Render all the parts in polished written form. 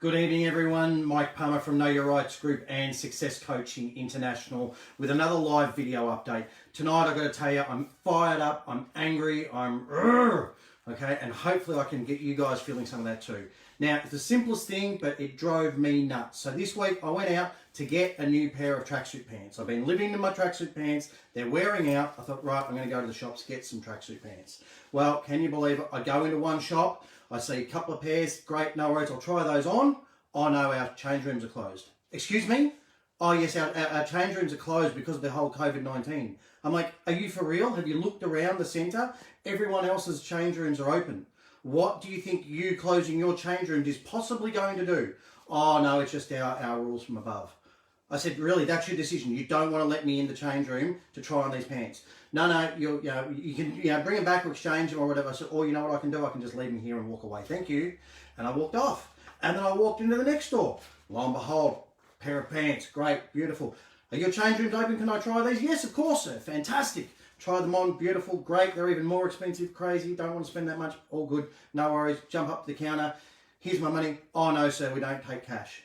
Good evening, everyone. Mike Palmer from Know Your Rights Group and Success Coaching International with another live video update. Tonight, I've got to tell you, I'm fired up, I'm angry, okay, and hopefully I can get you guys feeling some of that too. Now, it's the simplest thing, but it drove me nuts. So this week, I went out to get a new pair of tracksuit pants. I've been living in my tracksuit pants. They're wearing out. I thought, right, I'm going to go to the shops, get some tracksuit pants. Well, can you believe it? I go into one shop, I see a couple of pairs, great, no worries, I'll try those on. Oh no, our change rooms are closed. Excuse me? Oh yes, our change rooms are closed because of the whole COVID-19. I'm like, are you for real? Have you looked around the centre? Everyone else's change rooms are open. What do you think you closing your change rooms is possibly going to do? Oh no, it's just our rules from above. I said, really, that's your decision. You don't want to let me in the change room to try on these pants. No, you can bring them back or exchange them or whatever. I said, oh, you know what I can do? I can just leave them here and walk away. Thank you. And I walked off. And then I walked into the next store. Lo and behold, pair of pants, great, beautiful. Are your change rooms open? Can I try these? Yes, of course, sir. Fantastic. Try them on, beautiful, great. They're even more expensive, crazy. Don't want to spend that much. All good. No worries. Jump up to the counter. Here's my money. Oh no, sir, we don't take cash.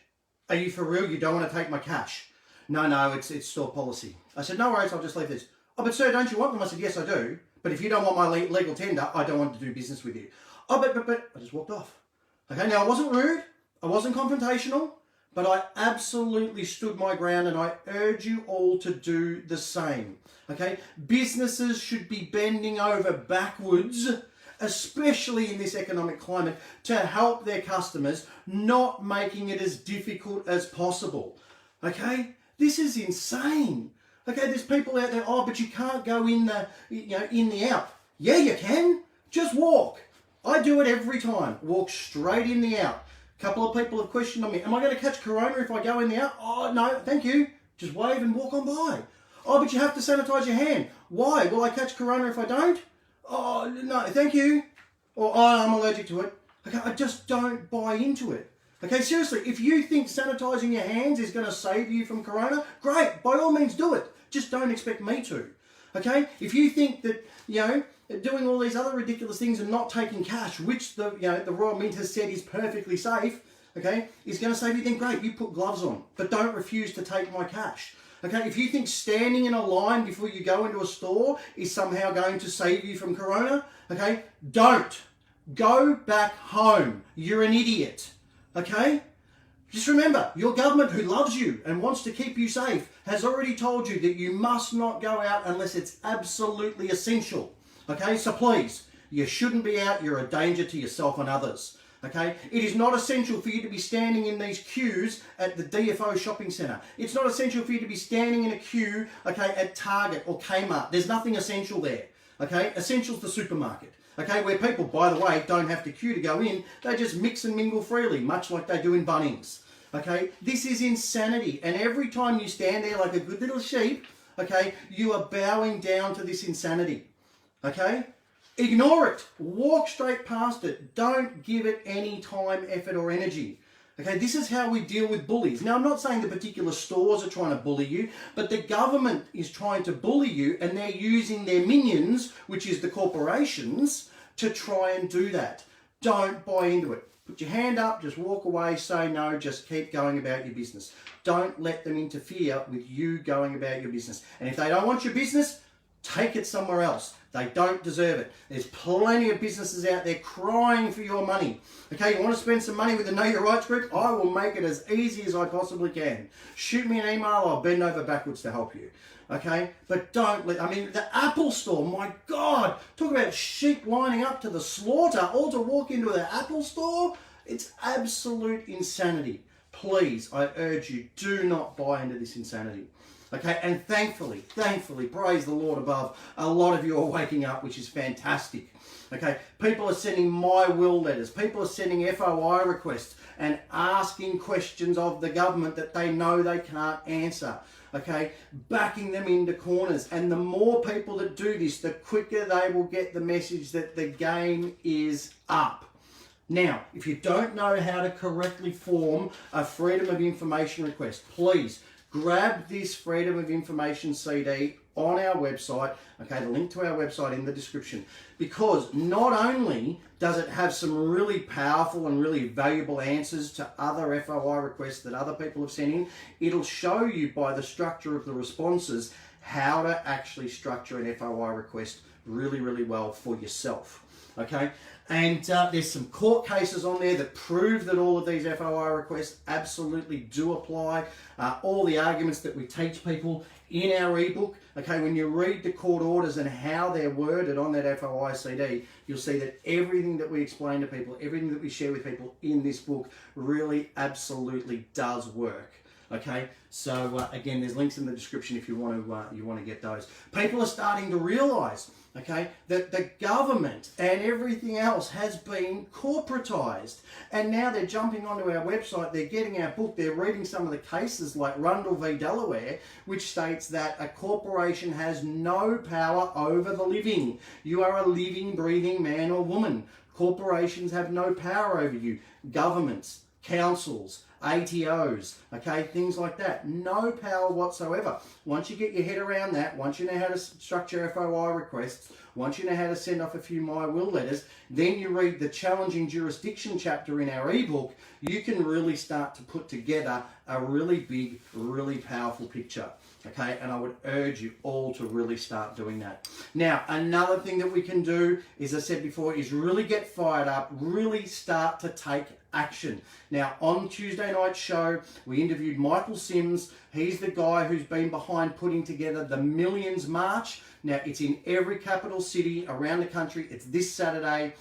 Are you for real? You don't want to take my cash? No, it's store policy. I said, no worries, I'll just leave this. Oh, but sir, don't you want them? I said, yes, I do. But if you don't want my legal tender, I don't want to do business with you. Oh, but I just walked off. Okay, now I wasn't rude, I wasn't confrontational, but I absolutely stood my ground and I urge you all to do the same. Okay, businesses should be bending over backwards, especially in this economic climate, to help their customers, not making it as difficult as possible. Okay, this is insane. Okay, there's people out there, oh, but you can't go in the, in the out. Yeah, you can. Just walk. I do it every time. Walk straight in the out. A couple of people have questioned on me. Am I going to catch corona if I go in the out? Oh, no, thank you. Just wave and walk on by. Oh, but you have to sanitize your hand. Why? Will I catch corona if I don't? Oh, no, thank you. Or, oh, I'm allergic to it. Okay, I just don't buy into it. Okay, seriously, if you think sanitizing your hands is going to save you from corona, great, by all means do it. Just don't expect me to. Okay, if you think that, doing all these other ridiculous things and not taking cash, which the Royal Mint has said is perfectly safe, okay, is going to save you, then great, you put gloves on, but don't refuse to take my cash. Okay, if you think standing in a line before you go into a store is somehow going to save you from corona, okay, don't. Go back home. You're an idiot. Okay? Just remember, your government who loves you and wants to keep you safe has already told you that you must not go out unless it's absolutely essential. Okay? So please, you shouldn't be out. You're a danger to yourself and others. Okay? It is not essential for you to be standing in these queues at the DFO shopping centre. It's not essential for you to be standing in a queue, okay, at Target or Kmart. There's nothing essential there. Okay? Essential's the supermarket. Okay, where people, by the way, don't have to queue to go in. They just mix and mingle freely, much like they do in Bunnings. Okay, this is insanity. And every time you stand there like a good little sheep, okay, you are bowing down to this insanity. Okay, ignore it. Walk straight past it. Don't give it any time, effort, or energy. Okay, this is how we deal with bullies. Now, I'm not saying the particular stores are trying to bully you, but the government is trying to bully you and they're using their minions, which is the corporations, to try and do that. Don't buy into it. Put your hand up, just walk away, say no, just keep going about your business. Don't let them interfere with you going about your business. And if they don't want your business, take it somewhere else. They don't deserve it. There's plenty of businesses out there crying for your money. Okay, you want to spend some money with the Know Your Rights Group? I will make it as easy as I possibly can. Shoot me an email, I'll bend over backwards to help you. Okay, but don't let, the Apple store, my God, talk about sheep lining up to the slaughter, all to walk into the Apple store. It's absolute insanity. Please, I urge you, do not buy into this insanity. Okay, and thankfully, praise the Lord above, a lot of you are waking up, which is fantastic. Okay, people are sending my will letters, people are sending FOI requests and asking questions of the government that they know they can't answer. Okay, backing them into corners. And the more people that do this, the quicker they will get the message that the game is up. Now, if you don't know how to correctly form a Freedom of Information request, please grab this Freedom of Information CD on our website. Okay, the link to our website in the description, because not only does it have some really powerful and really valuable answers to other FOI requests that other people have sent in, it'll show you by the structure of the responses how to actually structure an FOI request really, really well for yourself. Okay, and there's some court cases on there that prove that all of these FOI requests absolutely do apply. All the arguments that we teach people in our ebook. Okay, when you read the court orders and how they're worded on that FOI CD, you'll see that everything that we explain to people, everything that we share with people in this book really absolutely does work. Okay, so again, there's links in the description if you want to get those. People are starting to realise, okay, that the government and everything else has been corporatized, and now they're jumping onto our website, they're getting our book, they're reading some of the cases like Rundle v Delaware, which states that a corporation has no power over the living. You are a living, breathing man or woman. Corporations have no power over you. Governments, councils, ATOs, okay, things like that. No power whatsoever. Once you get your head around that, once you know how to structure FOI requests, once you know how to send off a few My Will letters, then you read the challenging jurisdiction chapter in our ebook, you can really start to put together a really big, really powerful picture. Okay, and I would urge you all to really start doing that. Now, another thing that we can do, as I said before, is really get fired up, really start to take action. Now, on Tuesday night's show, we interviewed Michael Sims. He's the guy who's been behind putting together the Millions March. Now, it's in every capital city around the country. It's this Saturday,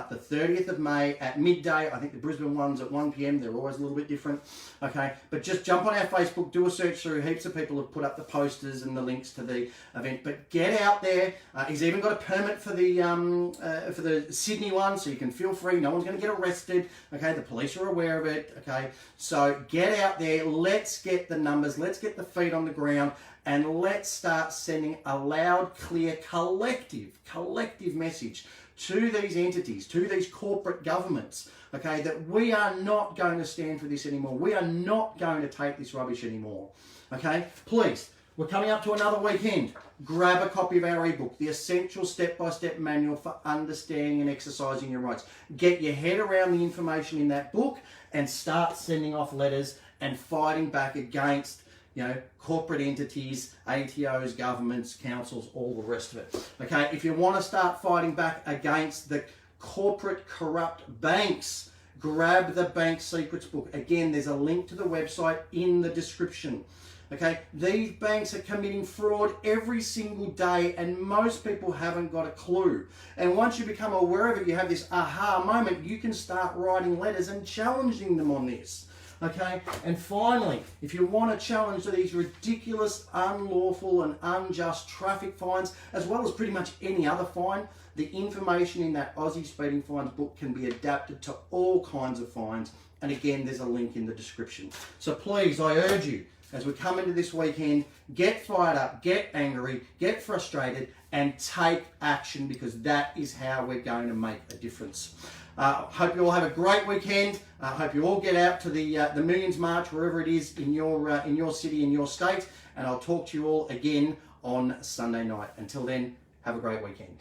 the 30th of May at midday. I think the Brisbane one's at 1 p.m. They're always a little bit different. Okay, but just jump on our Facebook, do a search through. Heaps of people have put up the posters and the links to the event. But get out there. He's even got a permit for the Sydney one, so you can feel free. No one's going to get arrested. Okay, the police are aware of it. Okay, so get out there. Let's get the numbers. Let's get the feet on the ground. And let's start sending a loud, clear, collective message to these entities, to these corporate governments, okay, that we are not going to stand for this anymore. We are not going to take this rubbish anymore, okay? Please, we're coming up to another weekend. Grab a copy of our ebook, The Essential Step-by-Step Manual for Understanding and Exercising Your Rights. Get your head around the information in that book and start sending off letters and fighting back against, you know, corporate entities, ATOs, governments, councils, all the rest of it. Okay, if you want to start fighting back against the corporate corrupt banks, grab the Bank Secrets book. Again, there's a link to the website in the description. Okay, these banks are committing fraud every single day, and most people haven't got a clue. And once you become aware of it, you have this aha moment, you can start writing letters and challenging them on this. Okay, and finally, if you want to challenge these ridiculous, unlawful and unjust traffic fines, as well as pretty much any other fine, the information in that Aussie Speeding Fines book can be adapted to all kinds of fines. And again, there's a link in the description. So please, I urge you, as we come into this weekend, get fired up, get angry, get frustrated, and take action, because that is how we're going to make a difference. Hope you all have a great weekend. Hope you all get out to the Millions March, wherever it is in your city, in your state, and I'll talk to you all again on Sunday night. Until then, have a great weekend.